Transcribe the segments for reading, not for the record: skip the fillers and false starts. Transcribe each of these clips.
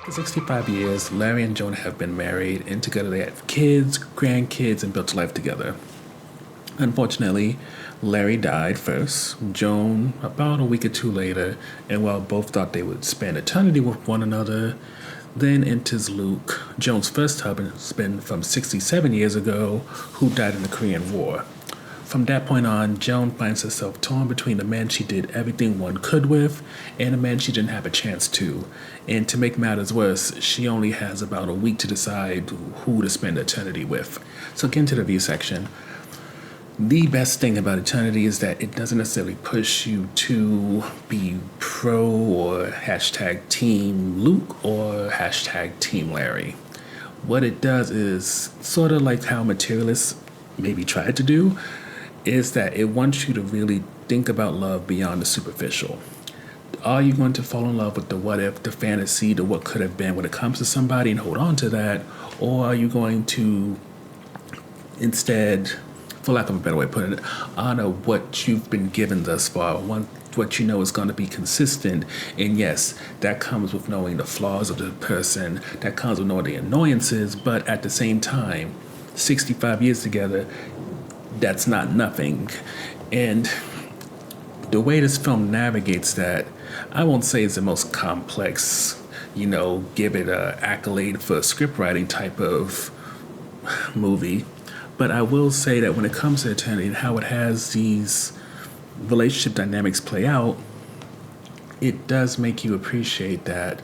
For 65 years, Larry and Joan have been married, and together they have kids, grandkids, and built a life together. Unfortunately, Larry died first, Joan about a week or two later, and while both thought they would spend eternity with one another, then enters Luke, Joan's first husband from 67 years ago, who died in the Korean War. From that point on, Joan finds herself torn between the man she did everything one could with and a man she didn't have a chance to. And to make matters worse, she only has about a week to decide who to spend eternity with. So get into the review section. The best thing about eternity is that it doesn't necessarily push you to be pro or hashtag team Luke or hashtag team Larry. What it does is sort of like how materialists maybe tried to do, is that it wants you to really think about love beyond the superficial. Are you going to fall in love with the what if, the fantasy, the what could have been when it comes to somebody and hold on to that? Or are you going to instead, for lack of a better way of putting it, honor what you've been given thus far, what you know is going to be consistent? And yes, that comes with knowing the flaws of the person, that comes with knowing the annoyances, but at the same time, 65 years together, that's not nothing. And the way this film navigates that, I won't say it's the most complex, give it an accolade for script writing type of movie. But I will say that when it comes to eternity and how it has these relationship dynamics play out, it does make you appreciate that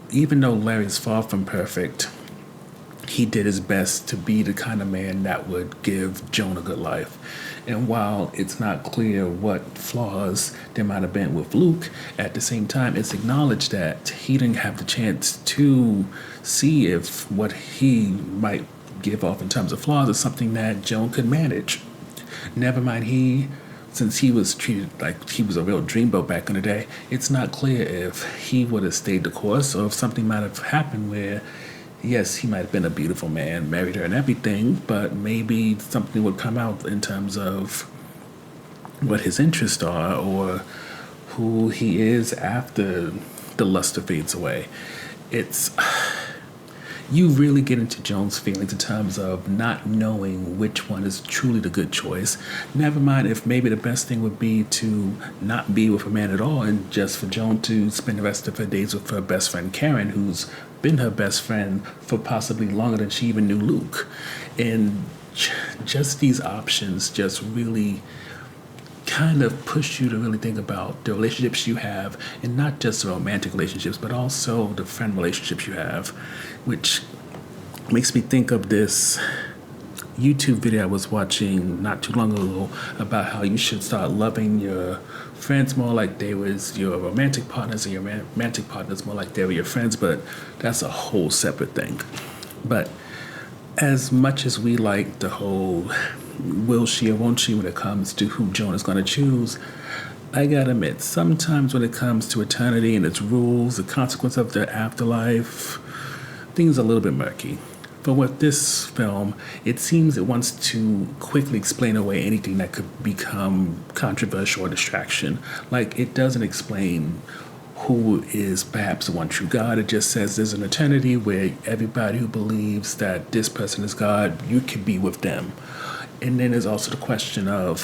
even though Larry's far from perfect, he did his best to be the kind of man that would give Joan a good life. And while it's not clear what flaws there might have been with Luke, at the same time, it's acknowledged that he didn't have the chance to see if what he might give off in terms of flaws is something that Joan could manage. Never mind since he was treated like he was a real dreamboat back in the day, it's not clear if he would have stayed the course or if something might have happened where yes, he might have been a beautiful man, married her and everything, but maybe something would come out in terms of what his interests are or who he is after the luster fades away. You really get into Joan's feelings in terms of not knowing which one is truly the good choice. Never mind if maybe the best thing would be to not be with a man at all and just for Joan to spend the rest of her days with her best friend Karen, who's been her best friend for possibly longer than she even knew Luke. And just these options just really kind of push you to really think about the relationships you have, and not just the romantic relationships, but also the friend relationships you have, which makes me think of this YouTube video I was watching not too long ago about how you should start loving your friends more like they was your romantic partners and your romantic partners more like they were your friends, but that's a whole separate thing. But as much as we like the whole will she or won't she when it comes to who Joan is going to choose, I gotta admit, sometimes when it comes to eternity and its rules, the consequence of the afterlife, things are a little bit murky. But with this film, it seems it wants to quickly explain away anything that could become controversial or distraction. Like, it doesn't explain who is perhaps the one true God. It just says there's an eternity where everybody who believes that this person is God, you can be with them. And then there's also the question of,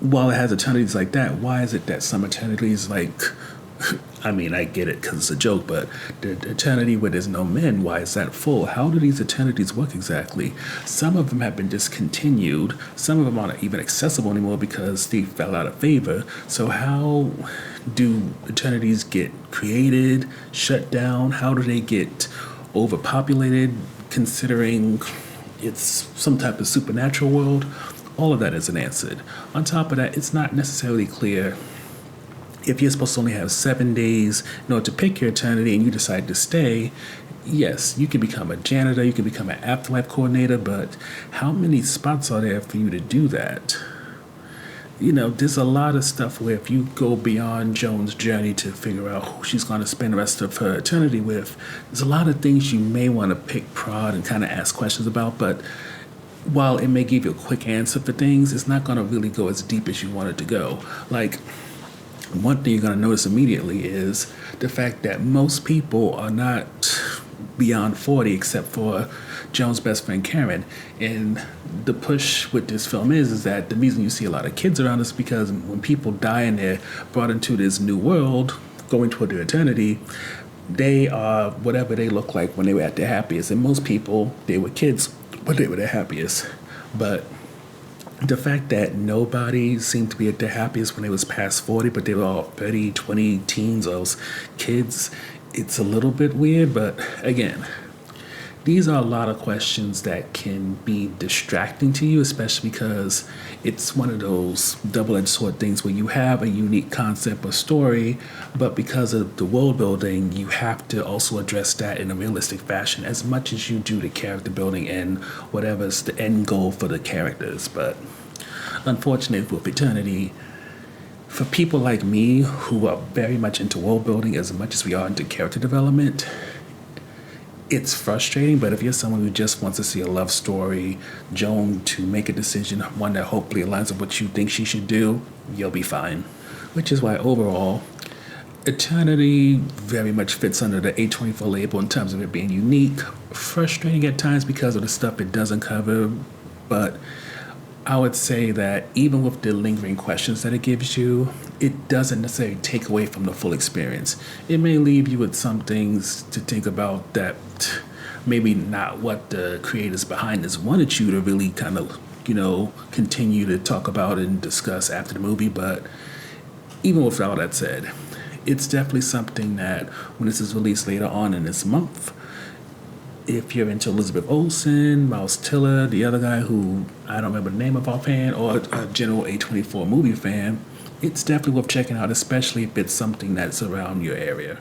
while it has eternities like that, why is it that some eternities I get it because it's a joke, but the eternity where there's no men, why is that full? How do these eternities work exactly? Some of them have been discontinued. Some of them aren't even accessible anymore because they fell out of favor. So how do eternities get created, shut down? How do they get overpopulated, considering it's some type of supernatural world? All of that isn't answered. On top of that, it's not necessarily clear if you're supposed to only have 7 days in order to pick your eternity and you decide to stay. Yes, you can become a janitor, you can become an Afterlife Coordinator, but how many spots are there for you to do that? There's a lot of stuff where if you go beyond Joan's journey to figure out who she's going to spend the rest of her eternity with, there's a lot of things you may want to pick prod and kind of ask questions about, but while it may give you a quick answer for things, it's not going to really go as deep as you want it to go. Like, one thing you're going to notice immediately is the fact that most people are not beyond 40 except for Joan's best friend Karen. And the push with this film is that the reason you see a lot of kids around is because when people die and they're brought into this new world, going toward their eternity, they are whatever they look like when they were at their happiest. And most people, they were kids when they were their happiest. But the fact that nobody seemed to be at their happiest when they was past 40, but they were all 30, 20 teens, those kids, it's a little bit weird. But again, these are a lot of questions that can be distracting to you, especially because it's one of those double-edged sword things where you have a unique concept or story, but because of the world building, you have to also address that in a realistic fashion as much as you do the character building and whatever's the end goal for the characters. But unfortunately with Eternity, for people like me who are very much into world building as much as we are into character development, it's frustrating. But if you're someone who just wants to see a love story, Joan to make a decision, one that hopefully aligns with what you think she should do, you'll be fine. Which is why overall, Eternity very much fits under the A24 label in terms of it being unique, frustrating at times because of the stuff it doesn't cover, but I would say that even with the lingering questions that it gives you, it doesn't necessarily take away from the full experience. It may leave you with some things to think about that maybe not what the creators behind this wanted you to really kind of, continue to talk about and discuss after the movie. But even with all that said, it's definitely something that when this is released later on in this month, if you're into Elizabeth Olsen, Miles Teller, the other guy who I don't remember the name of offhand, or a general A24 movie fan, it's definitely worth checking out, especially if it's something that's around your area.